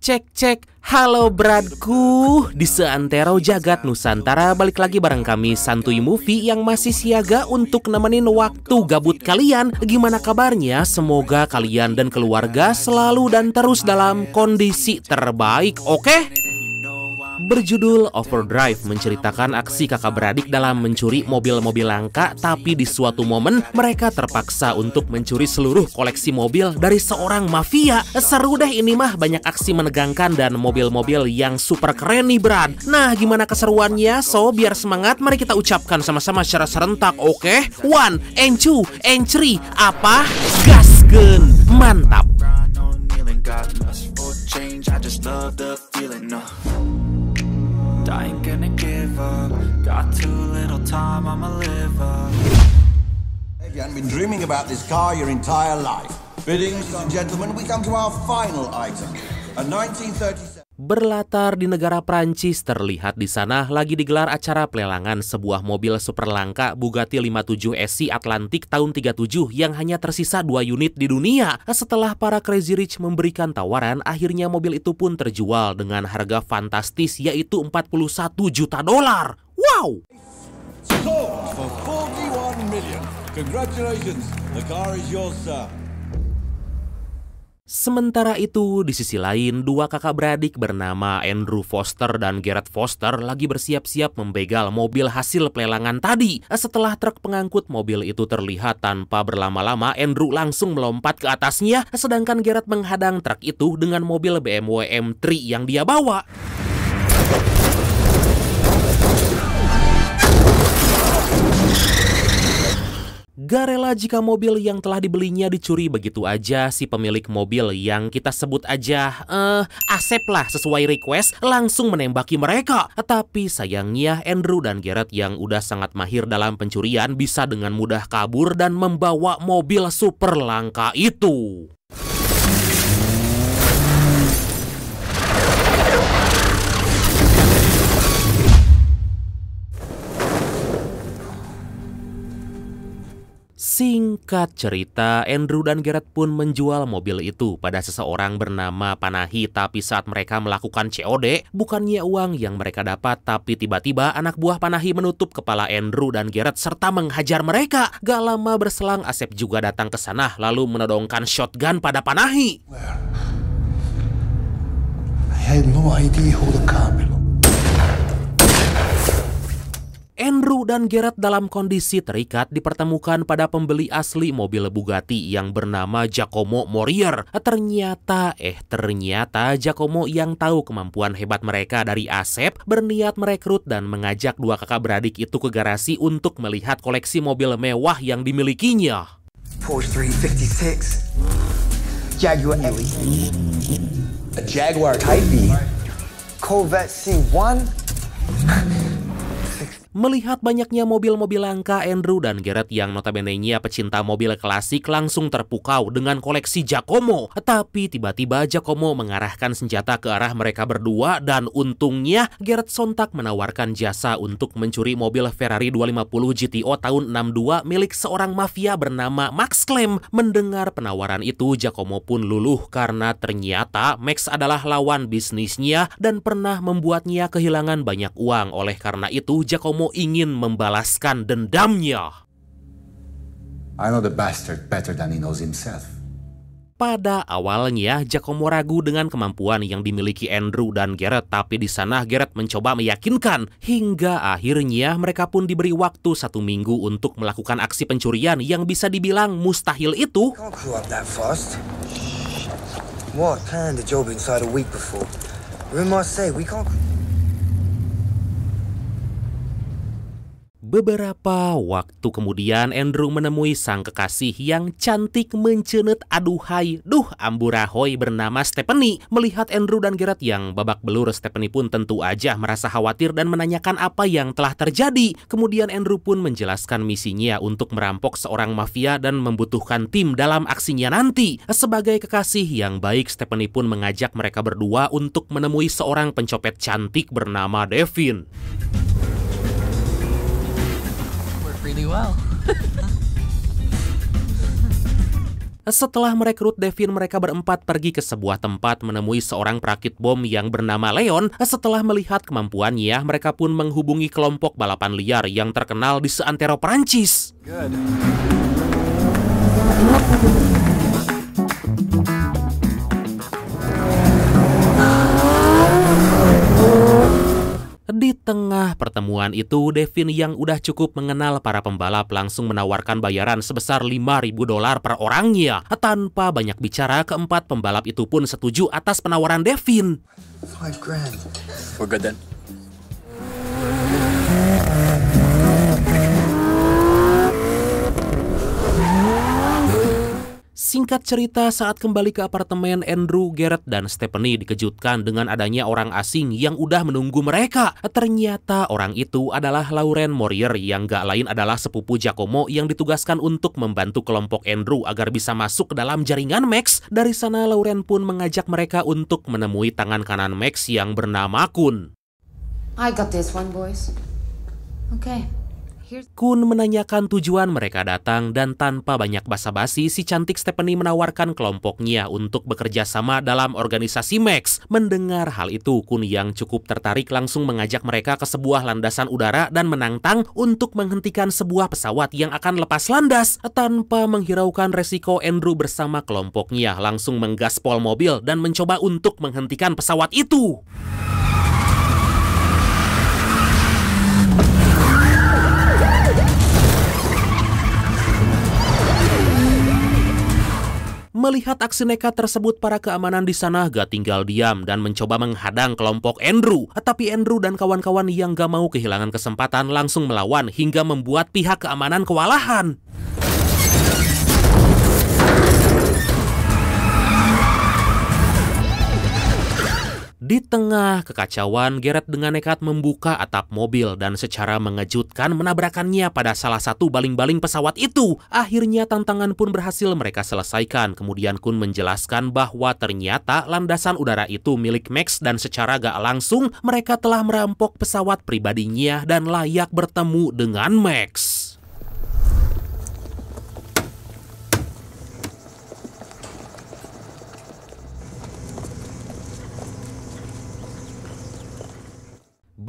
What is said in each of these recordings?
Cek cek, halo bradku. Di seantero jagat Nusantara, balik lagi bareng kami Santuy Movie yang masih siaga untuk nemenin waktu gabut kalian. Gimana kabarnya? Semoga kalian dan keluarga selalu dan terus dalam kondisi terbaik, oke? Berjudul Overdrive menceritakan aksi kakak beradik dalam mencuri mobil-mobil langka, tapi di suatu momen mereka terpaksa untuk mencuri seluruh koleksi mobil dari seorang mafia. Seru deh ini mah, banyak aksi menegangkan dan mobil-mobil yang super keren nih Brad. Nah, gimana keseruannya? So, biar semangat, mari kita ucapkan sama-sama secara serentak, oke? 1 and 2 and 3, apa? Gaskeun, mantap. I ain't gonna give up. Got too little time, I'ma live up. If you haven't been dreaming about this car your entire life. Ladies and gentlemen, we come to our final item. A 1937. Berlatar di negara Prancis, terlihat di sana lagi digelar acara pelelangan sebuah mobil super langka Bugatti 57 SC Atlantic tahun 37 yang hanya tersisa 2 unit di dunia. Setelah para Crazy Rich memberikan tawaran, akhirnya mobil itu pun terjual dengan harga fantastis yaitu $41 juta. Wow! Sold for 41 million. Congratulations, the car is yours, sir. Sementara itu, di sisi lain, dua kakak beradik bernama Andrew Foster dan Garrett Foster lagi bersiap-siap membegal mobil hasil pelelangan tadi. Setelah truk pengangkut mobil itu terlihat tanpa berlama-lama, Andrew langsung melompat ke atasnya, sedangkan Garrett menghadang truk itu dengan mobil BMW M3 yang dia bawa. Gak rela jika mobil yang telah dibelinya dicuri begitu aja, si pemilik mobil yang kita sebut aja Asep lah sesuai request langsung menembaki mereka. Tapi sayangnya Andrew dan Garrett yang udah sangat mahir dalam pencurian bisa dengan mudah kabur dan membawa mobil super langka itu. Singkat cerita, Andrew dan Garrett pun menjual mobil itu pada seseorang bernama Panahi. Tapi saat mereka melakukan COD, bukannya uang yang mereka dapat, tapi tiba-tiba anak buah Panahi menutup kepala Andrew dan Garrett serta menghajar mereka. Gak lama berselang, Asep juga datang ke sana lalu menodongkan shotgun pada Panahi. I had no idea who the car belonged. Andrew dan Garrett dalam kondisi terikat dipertemukan pada pembeli asli mobil Bugatti yang bernama Giacomo Morier. Ternyata Giacomo yang tahu kemampuan hebat mereka dari Asep berniat merekrut dan mengajak dua kakak beradik itu ke garasi untuk melihat koleksi mobil mewah yang dimilikinya. Porsche 356, Jaguar Elite, a Jaguar Type-B, Corvette C1. Melihat banyaknya mobil-mobil langka, Andrew dan Garrett yang notabene-nya pecinta mobil klasik langsung terpukau dengan koleksi Giacomo. Tapi tiba-tiba Giacomo mengarahkan senjata ke arah mereka berdua dan untungnya Garrett sontak menawarkan jasa untuk mencuri mobil Ferrari 250 GTO tahun 62 milik seorang mafia bernama Max Clem. Mendengar penawaran itu, Giacomo pun luluh karena ternyata Max adalah lawan bisnisnya dan pernah membuatnya kehilangan banyak uang. Oleh karena itu, Giacomo ingin membalaskan dendamnya. I know the bastard better than he knows himself. Pada awalnya, Giacomo ragu dengan kemampuan yang dimiliki Andrew dan Garrett, tapi di sana Garrett mencoba meyakinkan. Hingga akhirnya mereka pun diberi waktu 1 minggu untuk melakukan aksi pencurian yang bisa dibilang mustahil itu. Can't crew up that fast. What? Planned the job inside a week before. We're in Marseille, we can't. Beberapa waktu kemudian, Andrew menemui sang kekasih yang cantik mencenet aduhai, amburahoy bernama Stephanie. Melihat Andrew dan Garrett yang babak belur, Stephanie pun tentu aja merasa khawatir dan menanyakan apa yang telah terjadi. Kemudian Andrew pun menjelaskan misinya untuk merampok seorang mafia dan membutuhkan tim dalam aksinya nanti. Sebagai kekasih yang baik, Stephanie pun mengajak mereka berdua untuk menemui seorang pencopet cantik bernama Devin. Really well. Setelah merekrut Devin, mereka berempat pergi ke sebuah tempat menemui seorang perakit bom yang bernama Leon. Setelah melihat kemampuannya, mereka pun menghubungi kelompok balapan liar yang terkenal di seantero Perancis. Di tengah pertemuan itu, Devin yang udah cukup mengenal para pembalap langsung menawarkan bayaran sebesar $5.000 per orangnya. Tanpa banyak bicara, keempat pembalap itu pun setuju atas penawaran Devin. $5,000. We're good then. Singkat cerita, saat kembali ke apartemen, Andrew, Garrett, dan Stephanie dikejutkan dengan adanya orang asing yang udah menunggu mereka. Ternyata orang itu adalah Lauren Morier yang gak lain adalah sepupu Giacomo yang ditugaskan untuk membantu kelompok Andrew agar bisa masuk ke dalam jaringan Max. Dari sana, Lauren pun mengajak mereka untuk menemui tangan kanan Max yang bernama Kun. I got this one, boys. Okay. Kun menanyakan tujuan mereka datang dan tanpa banyak basa-basi, si cantik Stephanie menawarkan kelompoknya untuk bekerja sama dalam organisasi Max. Mendengar hal itu, Kun yang cukup tertarik langsung mengajak mereka ke sebuah landasan udara dan menantang untuk menghentikan sebuah pesawat yang akan lepas landas. Tanpa menghiraukan resiko, Andrew bersama kelompoknya langsung menggaspol mobil dan mencoba untuk menghentikan pesawat itu. Melihat aksi nekat tersebut, para keamanan di sana gak tinggal diam dan mencoba menghadang kelompok Andrew. Tapi Andrew dan kawan-kawan yang gak mau kehilangan kesempatan langsung melawan hingga membuat pihak keamanan kewalahan. Di tengah kekacauan, Garrett dengan nekat membuka atap mobil dan secara mengejutkan menabrakannya pada salah satu baling-baling pesawat itu. Akhirnya tantangan pun berhasil mereka selesaikan. Kemudian Kun menjelaskan bahwa ternyata landasan udara itu milik Max dan secara gak langsung mereka telah merampok pesawat pribadinya dan layak bertemu dengan Max.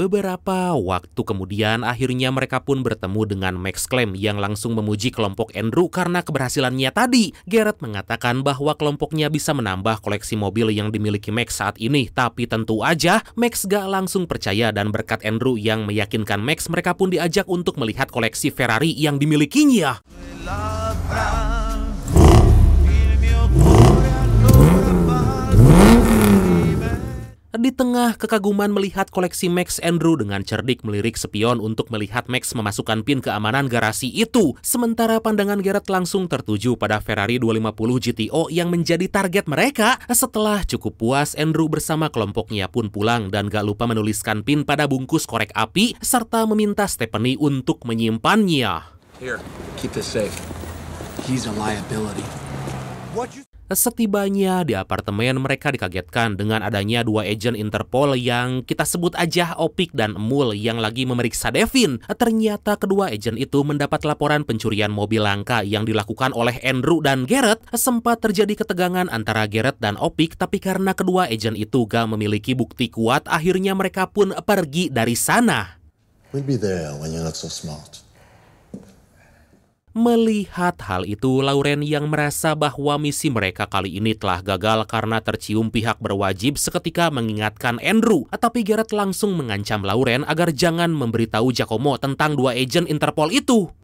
Beberapa waktu kemudian, akhirnya mereka pun bertemu dengan Max Clem yang langsung memuji kelompok Andrew karena keberhasilannya tadi. Garrett mengatakan bahwa kelompoknya bisa menambah koleksi mobil yang dimiliki Max saat ini, tapi tentu aja Max gak langsung percaya dan berkat Andrew yang meyakinkan Max, mereka pun diajak untuk melihat koleksi Ferrari yang dimilikinya. Di tengah kekaguman melihat koleksi Max, Andrew dengan cerdik melirik spion untuk melihat Max memasukkan pin keamanan garasi itu. Sementara pandangan Garrett langsung tertuju pada Ferrari 250 GTO yang menjadi target mereka. Setelah cukup puas, Andrew bersama kelompoknya pun pulang dan gak lupa menuliskan pin pada bungkus korek api serta meminta Stephanie untuk menyimpannya. Here, keep this safe. He's a liability. Setibanya di apartemen, mereka dikagetkan dengan adanya dua agen Interpol yang kita sebut aja Opik dan Emul yang lagi memeriksa Devin. Ternyata kedua agen itu mendapat laporan pencurian mobil langka yang dilakukan oleh Andrew dan Garrett. Sempat terjadi ketegangan antara Garrett dan Opik, tapi karena kedua agen itu gak memiliki bukti kuat, akhirnya mereka pun pergi dari sana. We'll be there when you're not so smart. Melihat hal itu, Lauren yang merasa bahwa misi mereka kali ini telah gagal karena tercium pihak berwajib seketika mengingatkan Andrew. Tapi Garrett langsung mengancam Lauren agar jangan memberitahu Giacomo tentang dua agen Interpol itu.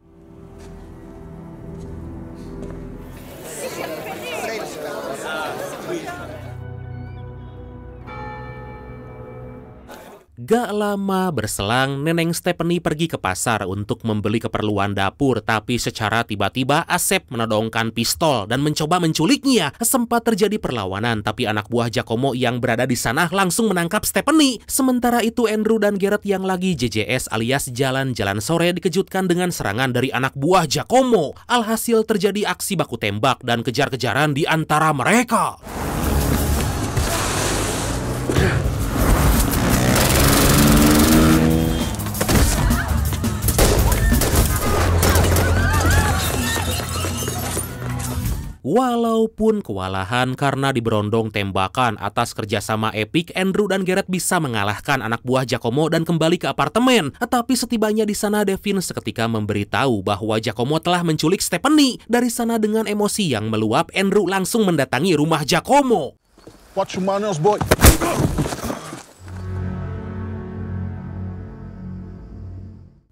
Gak lama berselang, Neneng Stephanie pergi ke pasar untuk membeli keperluan dapur, tapi secara tiba-tiba Asep menodongkan pistol dan mencoba menculiknya. Sempat terjadi perlawanan, tapi anak buah Giacomo yang berada di sana langsung menangkap Stephanie. Sementara itu Andrew dan Garrett yang lagi JJS alias jalan-jalan sore dikejutkan dengan serangan dari anak buah Giacomo. Alhasil terjadi aksi baku tembak dan kejar-kejaran di antara mereka. Walaupun kewalahan karena diberondong tembakan atas kerjasama epik, Andrew dan Garrett bisa mengalahkan anak buah Giacomo dan kembali ke apartemen. Tapi setibanya di sana, Devin seketika memberitahu bahwa Giacomo telah menculik Stephanie. Dari sana dengan emosi yang meluap, Andrew langsung mendatangi rumah Giacomo. Watch your manners, boy.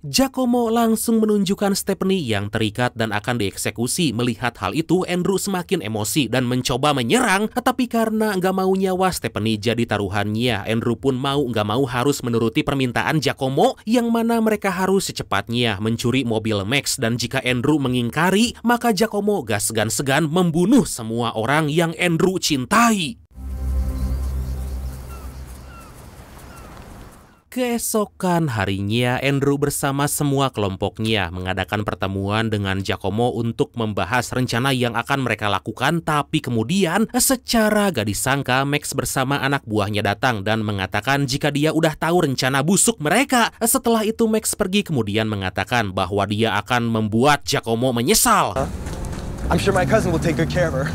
Giacomo langsung menunjukkan Stephanie yang terikat dan akan dieksekusi. Melihat hal itu, Andrew semakin emosi dan mencoba menyerang. Tapi karena nggak mau nyawa Stephanie jadi taruhannya, Andrew pun mau nggak mau harus menuruti permintaan Giacomo, yang mana mereka harus secepatnya mencuri mobil Max. Dan jika Andrew mengingkari, maka Giacomo gak segan-segan membunuh semua orang yang Andrew cintai. Keesokan harinya, Andrew bersama semua kelompoknya mengadakan pertemuan dengan Giacomo untuk membahas rencana yang akan mereka lakukan. Tapi kemudian, secara gak disangka, Max bersama anak buahnya datang dan mengatakan jika dia udah tahu rencana busuk mereka. Setelah itu, Max pergi kemudian mengatakan bahwa dia akan membuat Giacomo menyesal. I'm sure my cousin will take good care of her.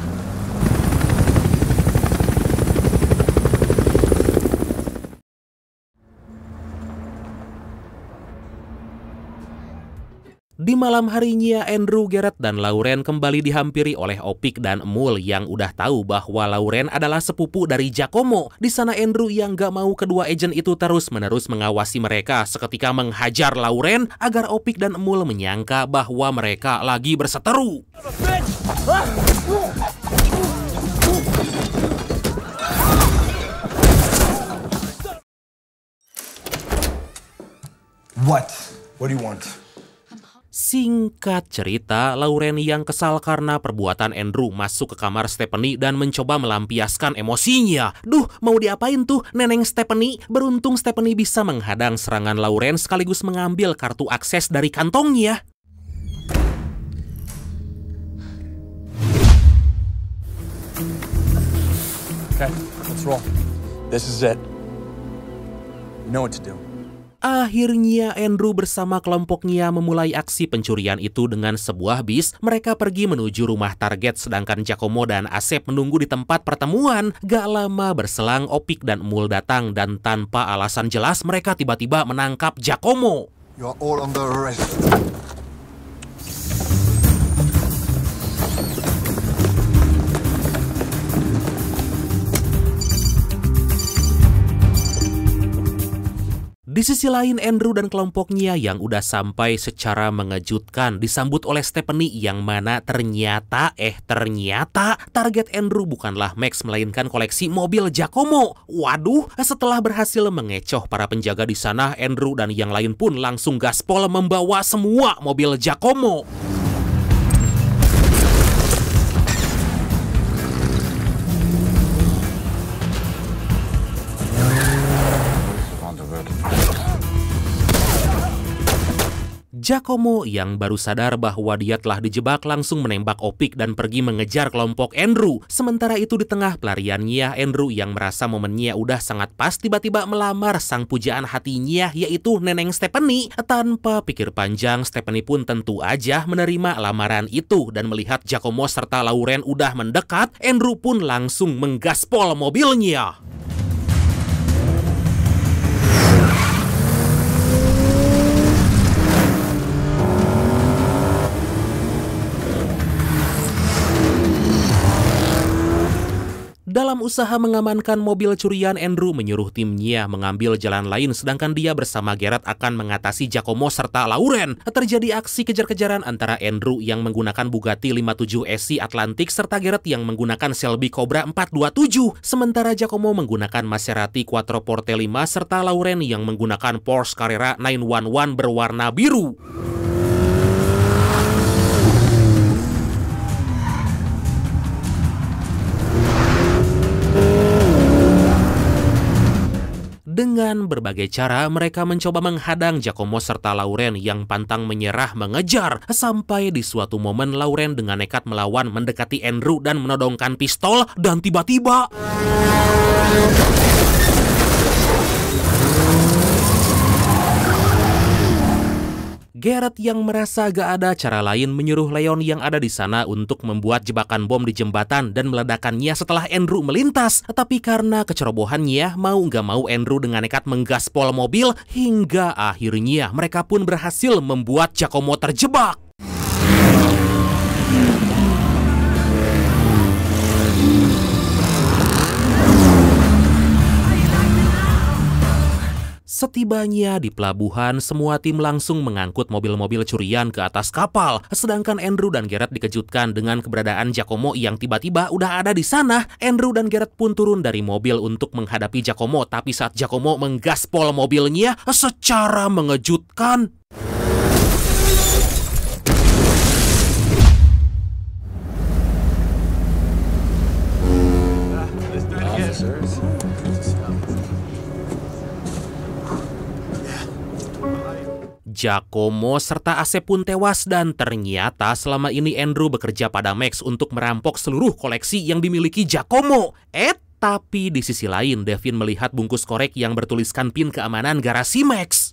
Di malam harinya, Andrew, Garrett, dan Lauren kembali dihampiri oleh Opik dan Mul yang udah tahu bahwa Lauren adalah sepupu dari Giacomo. Di sana Andrew yang gak mau kedua agen itu terus-menerus mengawasi mereka seketika menghajar Lauren agar Opik dan Mul menyangka bahwa mereka lagi berseteru. What? What do you want? Singkat cerita, Lauren yang kesal karena perbuatan Andrew masuk ke kamar Stephanie dan mencoba melampiaskan emosinya. Duh, mau diapain tuh neneng Stephanie? Beruntung Stephanie bisa menghadang serangan Lauren sekaligus mengambil kartu akses dari kantongnya. Okay, let's roll. This is it. You know what to do. Akhirnya Andrew bersama kelompoknya memulai aksi pencurian itu dengan sebuah bis. Mereka pergi menuju rumah target sedangkan Giacomo dan Asep menunggu di tempat pertemuan. Gak lama berselang, Opik dan Mul datang dan tanpa alasan jelas mereka tiba-tiba menangkap Giacomo. You are all under arrest. Di sisi lain, Andrew dan kelompoknya yang udah sampai secara mengejutkan disambut oleh Stephanie yang mana ternyata target Andrew bukanlah Max melainkan koleksi mobil Giacomo. Waduh, setelah berhasil mengecoh para penjaga di sana, Andrew dan yang lain pun langsung gaspol membawa semua mobil Giacomo. Giacomo yang baru sadar bahwa dia telah dijebak langsung menembak Opik dan pergi mengejar kelompok Andrew. Sementara itu di tengah pelariannya, Andrew yang merasa momennya udah sangat pas tiba-tiba melamar sang pujaan hatinya yaitu neneng Stephanie. Tanpa pikir panjang, Stephanie pun tentu aja menerima lamaran itu dan melihat Giacomo serta Lauren udah mendekat, Andrew pun langsung menggaspol mobilnya. Dalam usaha mengamankan mobil curian, Andrew menyuruh timnya mengambil jalan lain sedangkan dia bersama Garrett akan mengatasi Giacomo serta Lauren. Terjadi aksi kejar-kejaran antara Andrew yang menggunakan Bugatti 57 SC Atlantic serta Garrett yang menggunakan Shelby Cobra 427. Sementara Giacomo menggunakan Maserati Quattroporte 5 serta Lauren yang menggunakan Porsche Carrera 911 berwarna biru. Dengan berbagai cara, mereka mencoba menghadang Giacomo serta Lauren yang pantang menyerah mengejar. Sampai di suatu momen, Lauren dengan nekat melawan mendekati Andrew dan menodongkan pistol dan tiba-tiba... Garrett yang merasa gak ada cara lain menyuruh Leon yang ada di sana untuk membuat jebakan bom di jembatan dan meledakannya setelah Andrew melintas. Tapi karena kecerobohannya, mau gak mau Andrew dengan nekat menggaspol mobil hingga akhirnya mereka pun berhasil membuat Giacomo terjebak. Setibanya di pelabuhan, semua tim langsung mengangkut mobil-mobil curian ke atas kapal. Sedangkan Andrew dan Garrett dikejutkan dengan keberadaan Giacomo yang tiba-tiba udah ada di sana. Andrew dan Garrett pun turun dari mobil untuk menghadapi Giacomo. Tapi saat Giacomo menggaspol mobilnya secara mengejutkan, Giacomo serta Asep pun tewas dan ternyata selama ini Andrew bekerja pada Max untuk merampok seluruh koleksi yang dimiliki Giacomo. Tapi di sisi lain, Devin melihat bungkus korek yang bertuliskan PIN keamanan garasi Max.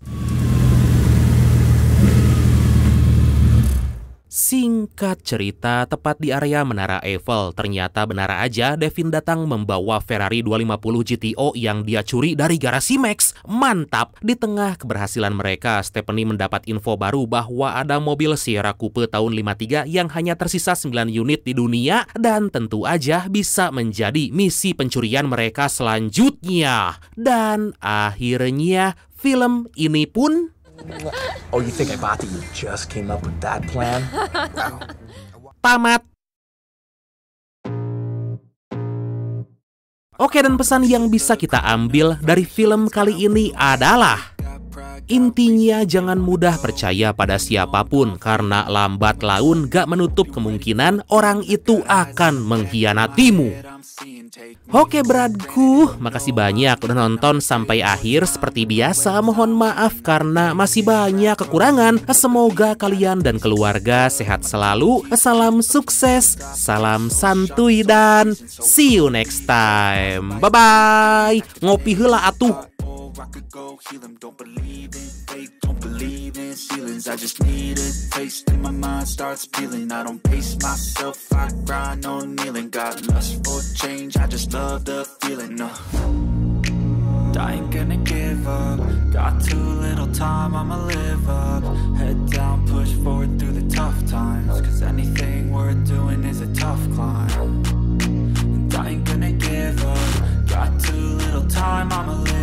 Singkat cerita, tepat di area Menara Eiffel, ternyata benar aja Devin datang membawa Ferrari 250 GTO yang dia curi dari garasi Max. Mantap! Di tengah keberhasilan mereka, Stephanie mendapat info baru bahwa ada mobil Sierra Coupe tahun 53 yang hanya tersisa 9 unit di dunia dan tentu aja bisa menjadi misi pencurian mereka selanjutnya. Dan akhirnya film ini pun Oh, you think I thought that you just came up with that plan? tamat. Oke, dan pesan yang bisa kita ambil dari film kali ini adalah intinya jangan mudah percaya pada siapapun karena lambat laun gak menutup kemungkinan orang itu akan mengkhianatimu. Oke bradku, makasih banyak udah nonton sampai akhir. Seperti biasa mohon maaf karena masih banyak kekurangan. Semoga kalian dan keluarga sehat selalu. Salam sukses, salam santuy dan see you next time. Bye-bye. Ngopi heula atuh. I could go heal them, don't believe in fate, don't believe in ceilings. I just need a taste and my mind starts peeling. I don't pace myself, I grind on kneeling. Got lust for change, I just love the feeling. I ain't gonna give up, got too little time, I'ma live up. Head down, push forward through the tough times, cause anything worth doing is a tough climb. And I ain't gonna give up, got too little time, I'ma live